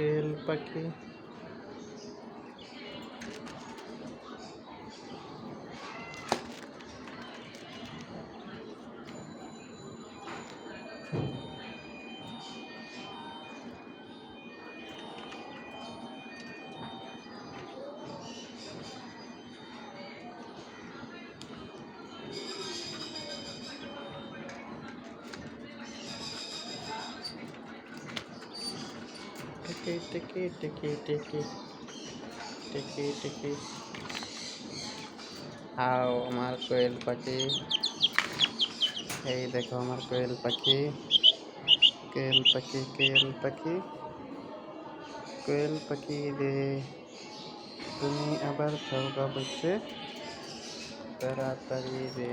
কোয়েল পাখি টিকি টিকি টিকি টিকি টিকি টিকি আও আমার কোয়েল পাখি এই দেখো আমার কোয়েল পাখি কোয়েল পাখি কোয়েল পাখি কোয়েল পাখি রে তুমি আবার খাওয়া বলছে তাড়াতাড়ি রে